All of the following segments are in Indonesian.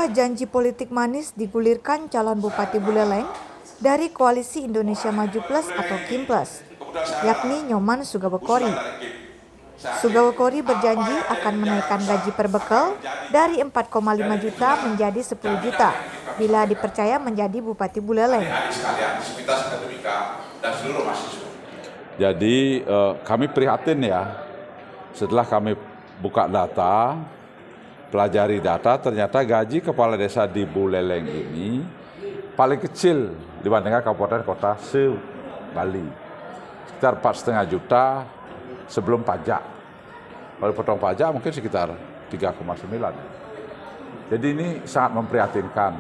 Sejumlah janji politik manis digulirkan calon Bupati Buleleng dari Koalisi Indonesia Maju Plus atau KIM Plus, yakni Nyoman Sugawokori. Sugawokori berjanji akan menaikkan gaji per bekel dari 4,5 juta menjadi 10 juta bila dipercaya menjadi Bupati Buleleng. Jadi kami prihatin ya, setelah kami buka data, pelajari data, ternyata gaji kepala desa di Buleleng ini paling kecil dibandingkan kabupaten kota se-Bali. Sekitar 4,5 juta sebelum pajak. Kalau potong pajak mungkin sekitar 3,9. Jadi ini sangat memprihatinkan.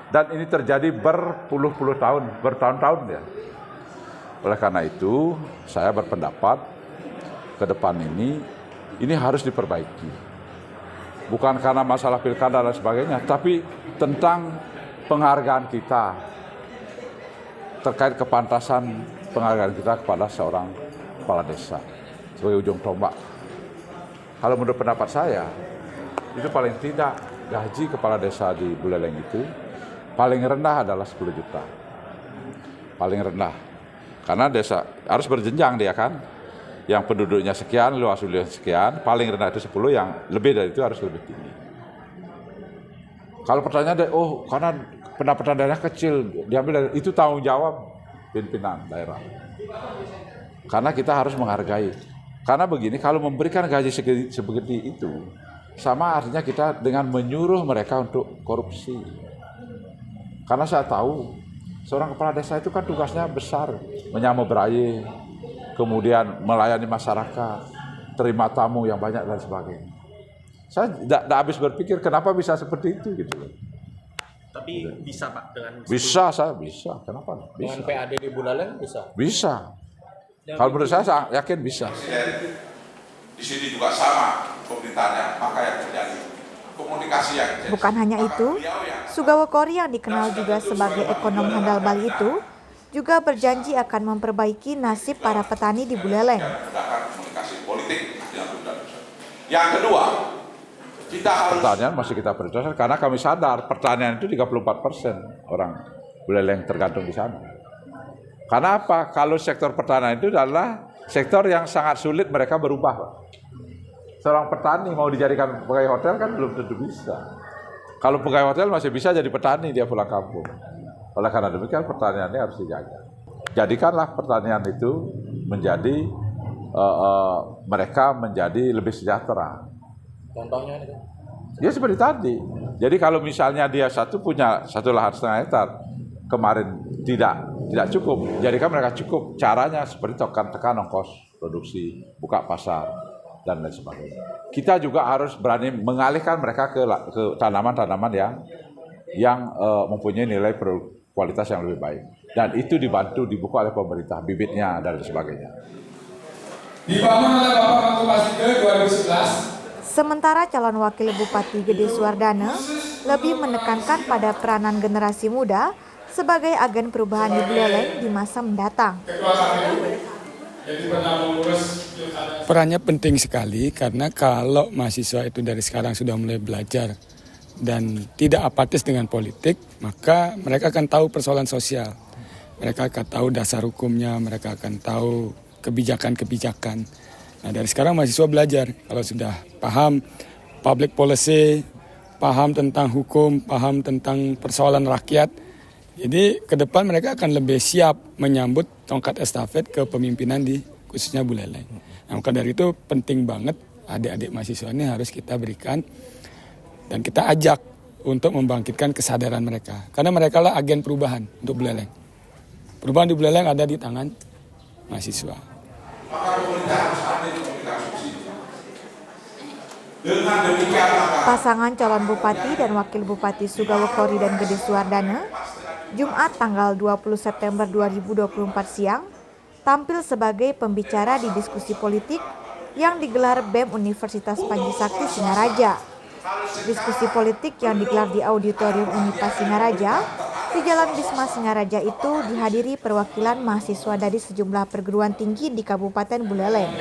Dan ini terjadi berpuluh-puluh tahun, bertahun-tahun ya. Oleh karena itu, saya berpendapat ke depan ini harus diperbaiki. Bukan karena masalah pilkada dan sebagainya, tapi tentang penghargaan kita terkait kepantasan penghargaan kita kepada seorang kepala desa sebagai ujung tombak. Kalau menurut pendapat saya, itu paling tidak gaji kepala desa di Buleleng itu paling rendah adalah 10 juta. Paling rendah. Karena desa harus berjenjang dia kan. Yang penduduknya sekian, luas wilayahnya sekian, paling rendah itu 10, yang lebih dari itu harus lebih tinggi. Kalau pertanyaan, karena pendapatan daerah kecil, diambil dari itu tanggung jawab pimpinan daerah. Karena kita harus menghargai. Karena begini, kalau memberikan gaji seperti itu, sama artinya kita dengan menyuruh mereka untuk korupsi. Karena saya tahu, seorang kepala desa itu kan tugasnya besar, menyambut berayé, kemudian melayani masyarakat, terima tamu yang banyak dan sebagainya. Saya tidak habis berpikir kenapa bisa seperti itu gitu. Tapi bisa Pak dengan bisa, saya bisa. Kenapa? Bisa. Dengan PAD di Buleleng bisa. Bisa. Kalau menurut saya yakin bisa. Di sini juga sama pemerintahnya, maka yang terjadi komunikasi yang terjadi. Bukan hanya itu, Sugawokori yang dikenal juga sebagai ekonom handal Bali itu juga berjanji akan memperbaiki nasib para petani di Buleleng. Komunikasi politik yang kedua, kita harus pertanian masih kita prioritaskan karena kami sadar pertanian itu 34% orang Buleleng tergantung di sana. Karena apa? Kalau sektor pertanian itu adalah sektor yang sangat sulit mereka berubah. Seorang petani mau dijadikan pegawai hotel kan belum tentu bisa. Kalau pegawai hotel masih bisa jadi petani, dia pulang kampung. Oleh karena demikian pertaniannya harus dijaga. Jadikanlah pertanian itu menjadi mereka menjadi lebih sejahtera. Contohnya itu? Ya seperti tadi. Jadi kalau misalnya dia punya satu lahan 1,5 hektar, kemarin tidak cukup, jadikan mereka cukup. Caranya seperti tekan ongkos produksi, buka pasar, dan lain sebagainya. Kita juga harus berani mengalihkan mereka ke tanaman-tanaman yang mempunyai nilai kualitas yang lebih baik. Dan itu dibuka oleh pemerintah, bibitnya dan sebagainya. Dibangun oleh Bapak Bupati ke 2011. Sementara calon wakil Bupati Gede Suwardana lebih menekankan pada peranan generasi muda sebagai agen perubahan di Buleleng di masa mendatang. Perannya penting sekali karena kalau mahasiswa itu dari sekarang sudah mulai belajar dan tidak apatis dengan politik, maka mereka akan tahu persoalan sosial. Mereka akan tahu dasar hukumnya, mereka akan tahu kebijakan-kebijakan. Nah dari sekarang mahasiswa belajar, kalau sudah paham public policy, paham tentang hukum, paham tentang persoalan rakyat, jadi ke depan mereka akan lebih siap menyambut tongkat estafet kepemimpinan di khususnya Buleleng. Nah, maka dari itu penting banget adik-adik mahasiswa ini harus kita berikan dan kita ajak untuk membangkitkan kesadaran mereka. Karena mereka lah agen perubahan untuk Buleleng. Perubahan di Buleleng ada di tangan mahasiswa. Pasangan calon bupati dan wakil bupati Sugawokori dan Gede Suwardana Jumat tanggal 20 September 2024 siang tampil sebagai pembicara di diskusi politik yang digelar BEM Universitas Panji Sakti Singaraja. Diskusi politik yang digelar di Auditorium Unipas Singaraja di Jalan Bisma Singaraja itu dihadiri perwakilan mahasiswa dari sejumlah perguruan tinggi di Kabupaten Buleleng.